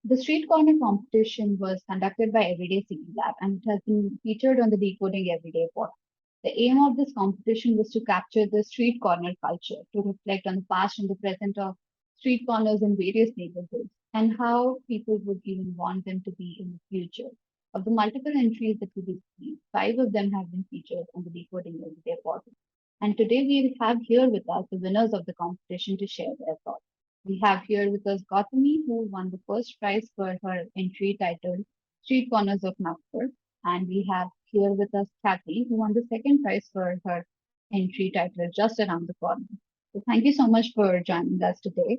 The street corner competition was conducted by Everyday City Lab and it has been featured on the Decoding Everyday portal. The aim of this competition was to capture the street corner culture, to reflect on the past and the present of street corners in various neighborhoods, and how people would even want them to be in the future. Of the multiple entries that we received, 5 of them have been featured on the Decoding Everyday portal. And today we have here with us the winners of the competition to share their thoughts. We have here with us Gautami, who won the first prize for her entry titled Street Corners of Nagpur. And we have here with us Khyati, who won the second prize for her entry titled Just Around the Corner. So thank you so much for joining us today.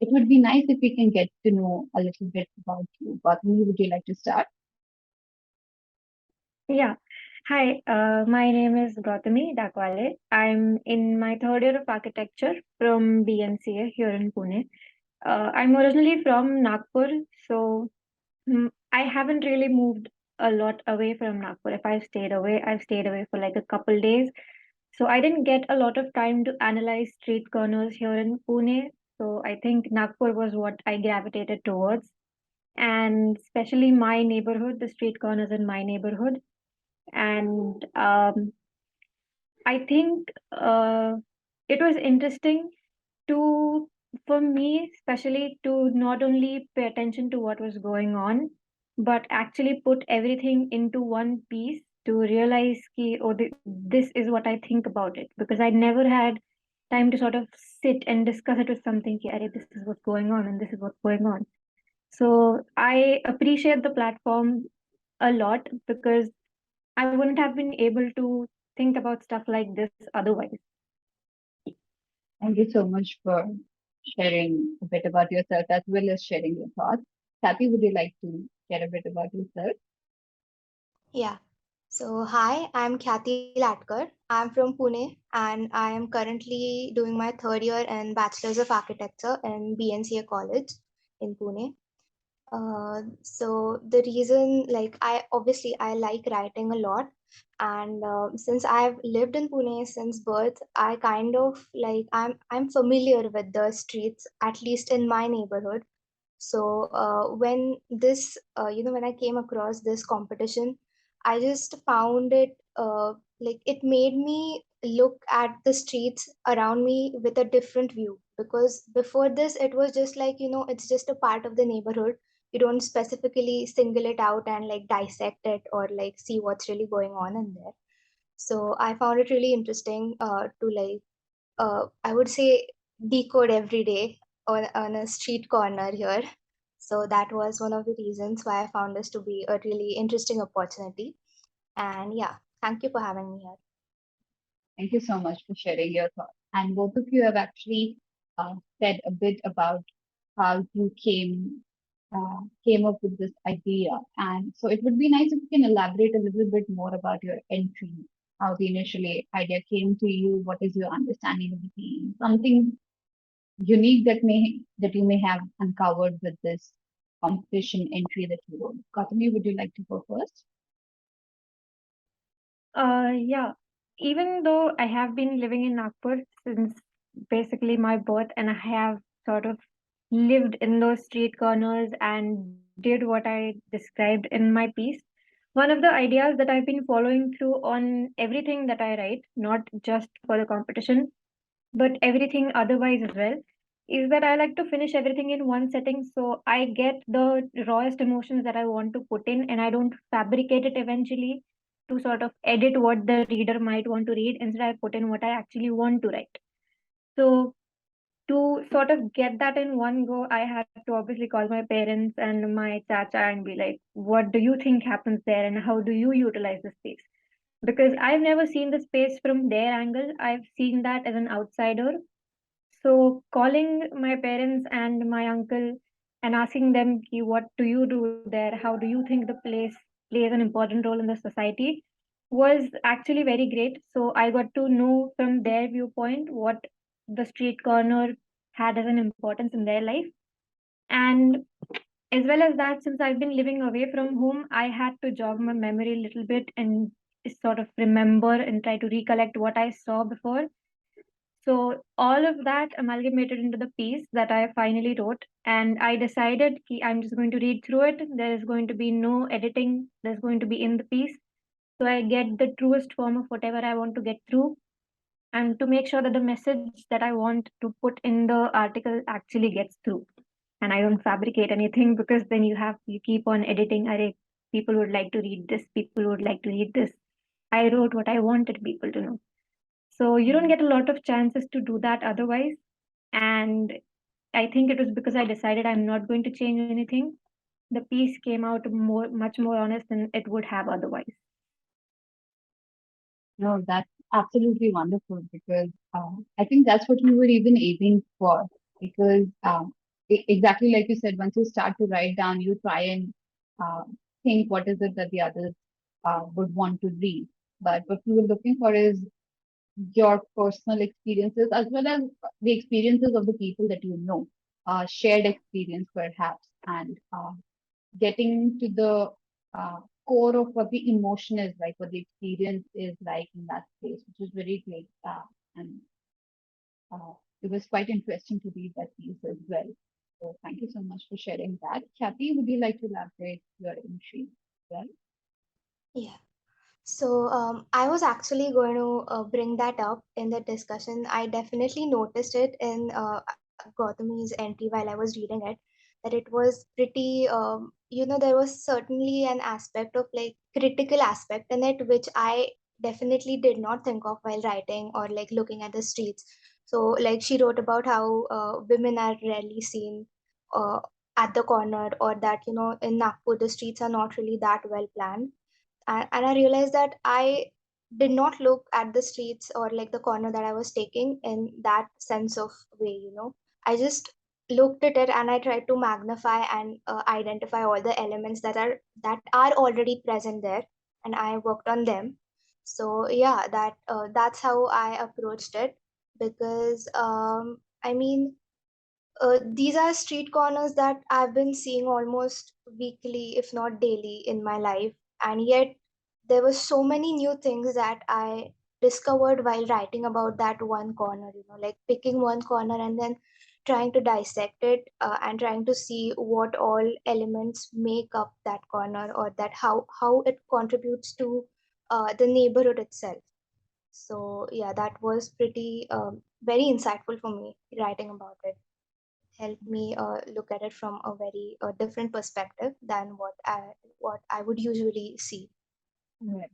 It would be nice if we can get to know a little bit about you. Gautami, would you like to start? Yeah. Hi, my name is Gautami Dakwale. I'm in my third year of architecture from BNCA here in Pune. I'm originally from Nagpur, so I haven't really moved a lot away from Nagpur. If I've stayed away for like a couple days. So I didn't get a lot of time to analyze street corners here in Pune. So I think Nagpur was what I gravitated towards. And especially my neighborhood, the street corners in my neighborhood. And I think it was interesting to, for me, especially to not only pay attention to what was going on, but actually put everything into one piece to realize ki, oh, this is what I think about it. Because I never had time to sort of sit and discuss it with something, ki, "Arey, this is what's going on and this is what's going on." So I appreciate the platform a lot because I wouldn't have been able to think about stuff like this otherwise. Thank you so much for sharing a bit about yourself as well as sharing your thoughts. Kathy, would you like to share a bit about yourself? Yeah. So, hi, I'm Khyati Latkar. I'm from Pune and I am currently doing my third year in Bachelor's of Architecture in BNCA College in Pune. So the reason, like, I like writing a lot, and since I've lived in Pune since birth, I kind of like I'm familiar with the streets, at least in my neighborhood. So when I came across this competition, I just found it like it made me look at the streets around me with a different view, because before this it was just like, it's just a part of the neighborhood. You don't specifically single it out and like dissect it or like see what's really going on in there. So I found it really interesting to like I would say decode every day on a street corner here. So that was one of the reasons why I found this to be a really interesting opportunity. And yeah, thank you for having me here. Thank you so much for sharing your thoughts. And both of you have actually said a bit about how you came up with this idea. And so it would be nice if you can elaborate a little bit more about your entry, how the initial idea came to you, what is your understanding of the theme, something unique that you may have uncovered with this competition entry that you wrote. Gautami, would you like to go first? Yeah. Even though I have been living in Nagpur since basically my birth, and I have sort of lived in those street corners and did what I described in my piece, one of the ideas that I've been following through on everything that I write, not just for the competition, but everything otherwise as well, is that I like to finish everything in one setting so I get the rawest emotions that I want to put in and I don't fabricate it eventually to sort of edit what the reader might want to read. Instead, I put in what I actually want to write. So to sort of get that in one go, I had to obviously call my parents and my chacha and be like, what do you think happens there and how do you utilize the space? Because I've never seen the space from their angle. I've seen that as an outsider. So calling my parents and my uncle and asking them, "Ki, what do you do there? How do you think the place plays an important role in the society?" was actually very great. So I got to know from their viewpoint what the street corner had as an importance in their life. And as well as that, since I've been living away from home, I had to jog my memory a little bit and sort of remember and try to recollect what I saw before. So all of that amalgamated into the piece that I finally wrote, and I decided I'm just going to read through it. There is going to be no editing. There's going to be in the piece, so I get the truest form of whatever I want to get through, and to make sure that the message that I want to put in the article actually gets through. And I don't fabricate anything, because then you keep on editing. People would like to read this. People would like to read this. I wrote what I wanted people to know. So you don't get a lot of chances to do that otherwise. And I think it was because I decided I'm not going to change anything. The piece came out much more honest than it would have otherwise. No, that's absolutely wonderful because I think that's what you were even aiming for. Because exactly like you said, once you start to write down, you try and uh, think what is it that the others would want to read. But what we were looking for is your personal experiences as well as the experiences of the people that you know, shared experience perhaps, and getting to the uh, core of what the emotion is like, what the experience is like in that space, which is very great. And uh, it was quite interesting to read that piece as well. So thank you so much for sharing that. Khyati, would you like to elaborate your entry as well? Yeah. So I was actually going to bring that up in the discussion. I definitely noticed it in Gautami's entry while I was reading it, that it was pretty, there was certainly an aspect of like critical aspect in it, which I definitely did not think of while writing or like looking at the streets. So like she wrote about how women are rarely seen uh, at the corner, or that, in Nagpur, the streets are not really that well planned. And I realized that I did not look at the streets or like the corner that I was taking in that sense of way. I just looked at it and I tried to magnify and identify all the elements that are already present there, and I worked on them. So yeah, that's how I approached it, because I mean, these are street corners that I've been seeing almost weekly, if not daily, in my life. And yet, there were so many new things that I discovered while writing about that one corner, like picking one corner and then trying to dissect it, and trying to see what all elements make up that corner, or that how it contributes to the neighborhood itself. So, yeah, that was pretty very insightful for me writing about it. Helped me look at it from a very different perspective than what I would usually see. Right.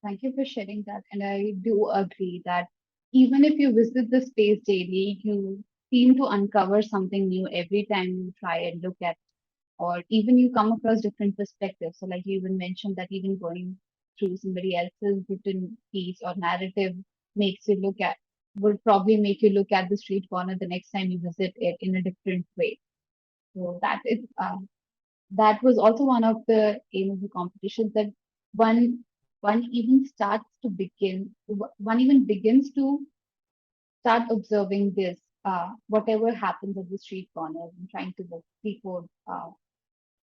Thank you for sharing that. And I do agree that even if you visit the space daily, you seem to uncover something new every time you try and look at, or even you come across different perspectives. So, like you even mentioned that even going through somebody else's written piece or narrative makes you look at, would probably make you look at the street corner the next time you visit it in a different way. So that was also one of the aim of the competitions, that one one even starts to begin one even begins to start observing this, whatever happens at the street corners, and trying to look decode,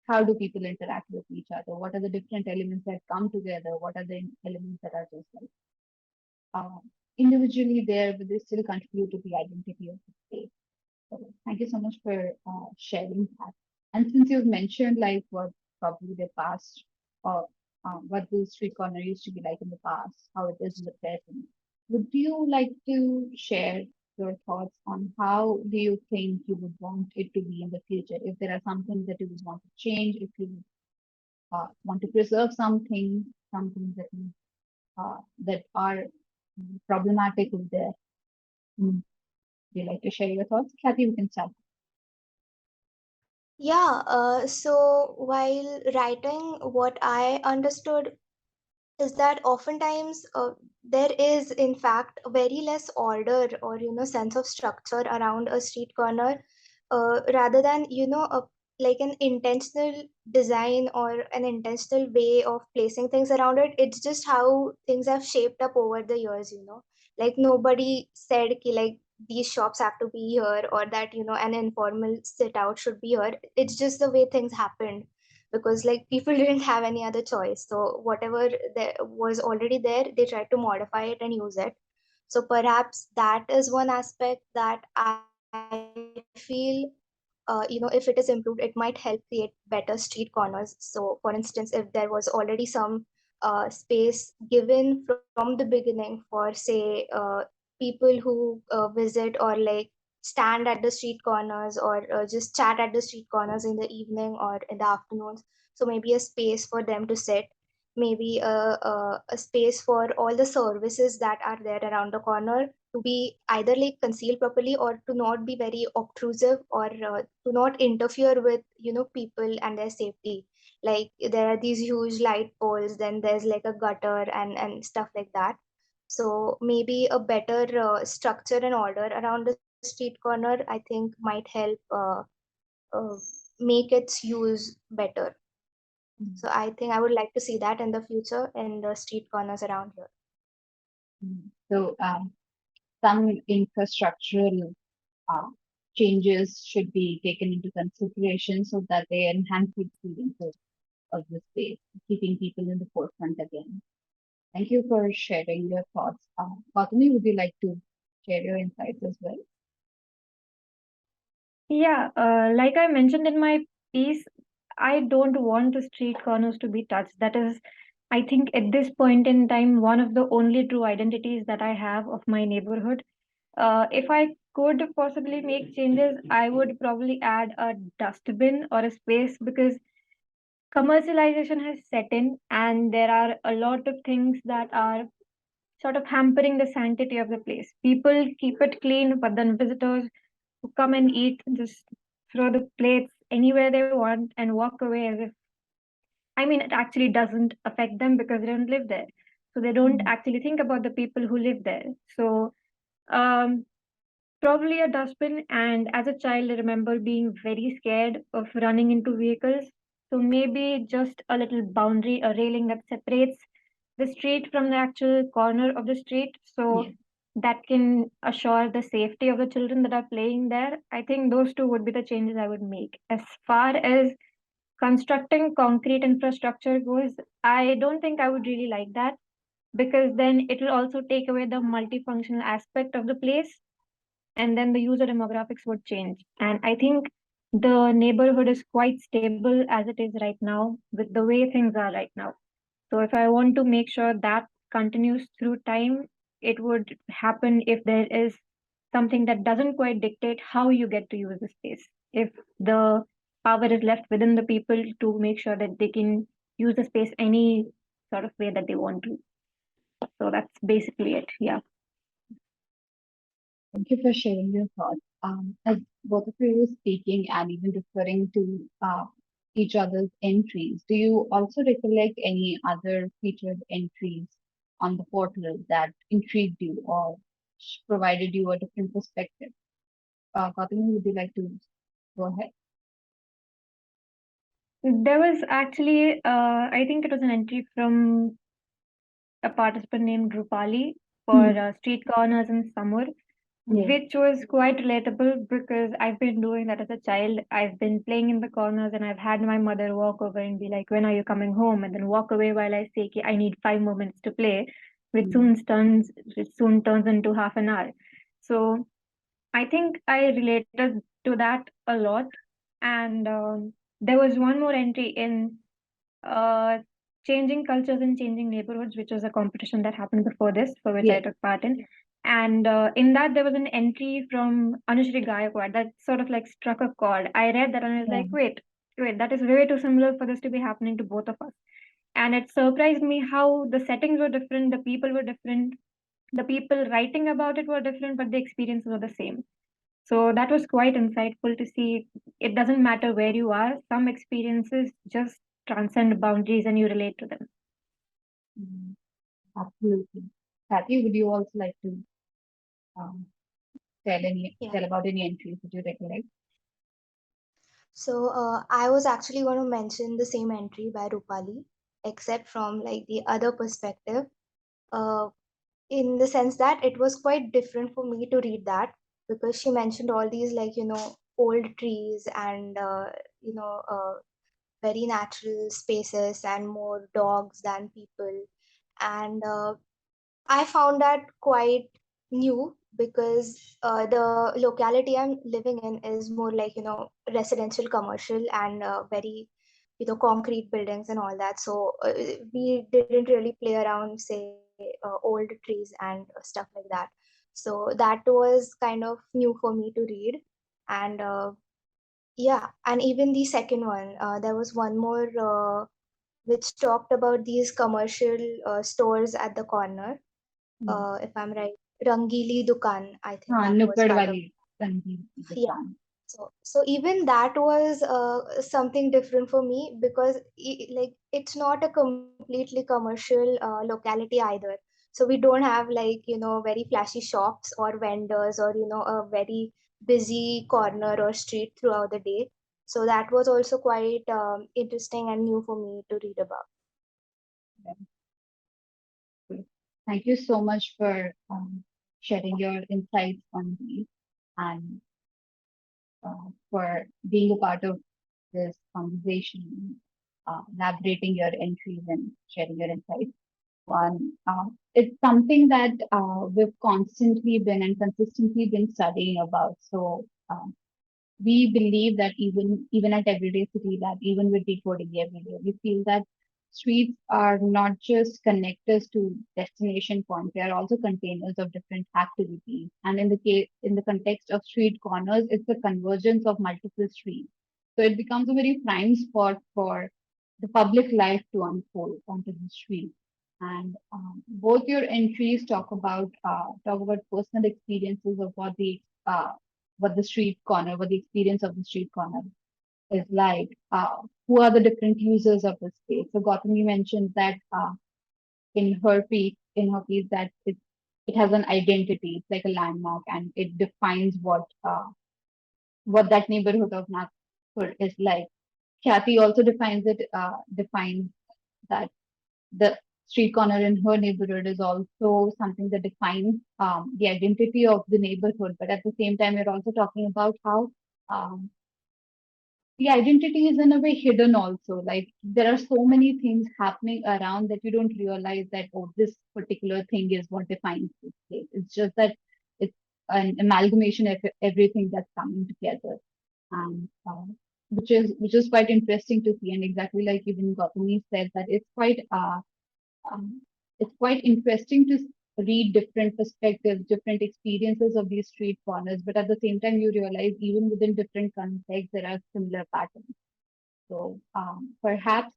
how do people interact with each other, what are the different elements that come together, what are the elements that are just like uh, individually there, but they still contribute to the identity of the space. So thank you so much for sharing that. And since you've mentioned like what probably the past, or what the street corner used to be like in the past, how it is in the present, would you like to share your thoughts on how do you think you would want it to be in the future? If there are some things that you would want to change, if you want to preserve some things that are problematic with there. Mm. Would you like to share your thoughts? Kathy, we can start. Yeah, so while writing, what I understood is that oftentimes there is in fact very less order, or sense of structure around a street corner, rather than like an intentional design or an intentional way of placing things around it. It's just how things have shaped up over the years. Like nobody said ki, like these shops have to be here, or that an informal sit out should be here. It's just the way things happened, because like people didn't have any other choice. So whatever there was already there, they tried to modify it and use it. So perhaps that is one aspect that I feel, if it is improved, it might help create better street corners. So for instance, if there was already some space given from the beginning for, say, people who visit or like stand at the street corners, or just chat at the street corners in the evening or in the afternoons. So maybe a space for them to sit, maybe a space for all the services that are there around the corner to be either like concealed properly, or to not be very obtrusive, or to not interfere with, people and their safety. Like there are these huge light poles, then there's like a gutter and stuff like that. So maybe a better structure and order around the street corner, I think, might help uh, make its use better. Mm. So I think I would like to see that in the future in the street corners around here. So some infrastructural uh, changes should be taken into consideration so that they enhance the experience of the space, keeping people in the forefront again. Thank you for sharing your thoughts. Gautami, would you like to share your insights as well? Yeah, like I mentioned in my piece, I don't want the street corners to be touched. That is, I think, at this point in time, one of the only true identities that I have of my neighborhood. If I could possibly make changes, I would probably add a dustbin or a space, because commercialization has set in and there are a lot of things that are sort of hampering the sanctity of the place. People keep it clean, but then visitors who come and eat just throw the plates anywhere they want and walk away as if, I mean, it actually doesn't affect them because they don't live there. So they don't Mm. actually think about the people who live there. So um, probably a dustbin. And as a child, I remember being very scared of running into vehicles. So maybe just a little boundary, a railing that separates the street from the actual corner of the street. So Yeah. that can assure the safety of the children that are playing there. I think those two would be the changes I would make. As far as constructing concrete infrastructure goes, I don't think I would really like that, because then it will also take away the multifunctional aspect of the place, and then the user demographics would change. And I think the neighborhood is quite stable as it is right now with the way things are right now. So if I want to make sure that continues through time, it would happen if there is something that doesn't quite dictate how you get to use the space. If the power is left within the people to make sure that they can use the space any sort of way that they want to. So that's basically it. Yeah. Thank you for sharing your thoughts. As both of you were speaking and even referring to each other's entries, do you also recollect any other featured entries on the portal that intrigued you or provided you a different perspective? Gautami, would you like to go ahead? There was actually, I think it was an entry from a participant named Rupali for Hmm. street corners in summer, Yeah. which was quite relatable because I've been doing that as a child. I've been playing in the corners and I've had my mother walk over and be like, "When are you coming home?" And then walk away while I say, "I need 5 more minutes to play," which Hmm. soon turns into half an hour. So I think I related to that a lot. And there was one more entry in uh, Changing Cultures and Changing Neighborhoods, which was a competition that happened before this, for which Yeah. I took part in. And in that, there was an entry from Anushri Gaikwad that sort of like struck a chord. I read that and I was Yeah. like, wait, that is way too similar for this to be happening to both of us. And it surprised me how the settings were different, the people were different, the people writing about it were different, but the experiences were the same. So that was quite insightful to see. It doesn't matter where you are, some experiences just transcend boundaries and you relate to them. Hmm. Absolutely. Kathy, would you also like to um, Yeah. tell about any entries that you recollect? So I was actually going to mention the same entry by Rupali, except from like the other perspective, uh, in the sense that it was quite different for me to read that, because she mentioned all these, like, old trees and very natural spaces and more dogs than people. And I found that quite new because the locality I'm living in is more like, residential, commercial, and very, concrete buildings and all that. So we didn't really play around, say, old trees and stuff like that. So that was kind of new for me to read. And yeah, and even the second one, there was one more which talked about these commercial stores at the corner, if I'm right. Rangili Dukan, I think हाँ that was नुक्कड़ part of. वाली संगीत Yeah. दुकान. So even that was something different for me because like it's not a completely commercial locality either. So we don't have like very flashy shops or vendors or a very busy corner or street throughout the day. So that was also quite interesting and new for me to read about. Thank you so much for sharing your insights on these and for being a part of this conversation, elaborating your entries and sharing your insights. It's something that we've constantly been and consistently been studying about. So we believe that even at Everyday City Lab, even with Decoding Everyday, we feel that streets are not just connectors to destination points; they are also containers of different activities. And in the context of street corners, it's the convergence of multiple streets. So it becomes a very prime spot for the public life to unfold onto the street. And both your entries talk about personal experiences of what the street corner, what the experience of the street corner is like. Who are the different users of the space? So Gautami mentioned that in her piece that it has an identity. It's like a landmark, and it defines what that neighborhood of Nagpur is like. Khyati also defines that the street corner in her neighborhood is also something that defines the identity of the neighborhood. But at the same time, we're also talking about how um, the identity is in a way hidden also. Like there are so many things happening around that you don't realize that, oh, this particular thing is what defines this place. It's just that it's an amalgamation of everything that's coming together. And which is quite interesting to see. And exactly like even Gautami said, that um, it's quite interesting to read different perspectives, different experiences of these street corners, but at the same time, you realize even within different contexts, there are similar patterns. So perhaps,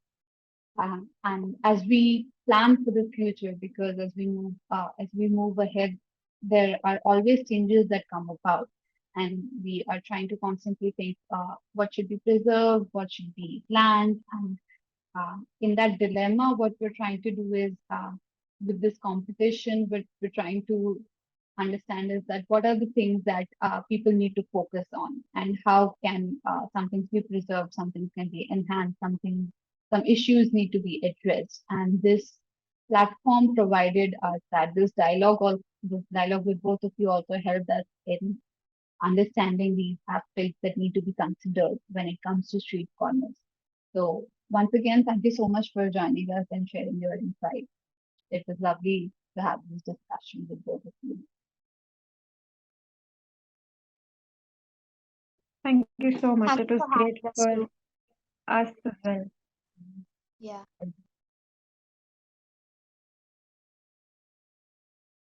and as we plan for the future, because as we move ahead, there are always changes that come about, and we are trying to constantly think what should be preserved, what should be planned, and in that dilemma, what we're trying to do is with this competition, what we're trying to understand is that what are the things that people need to focus on, and how can some things be preserved, some things can be enhanced, some issues need to be addressed. And this platform provided us that this dialogue with both of you also helped us in understanding these aspects that need to be considered when it comes to street corners. So once again, thank you so much for joining us and sharing your insights. It was lovely to have this discussion with both of you. Thank you so much. Thank It you was for great having us for too. us as well. Yeah.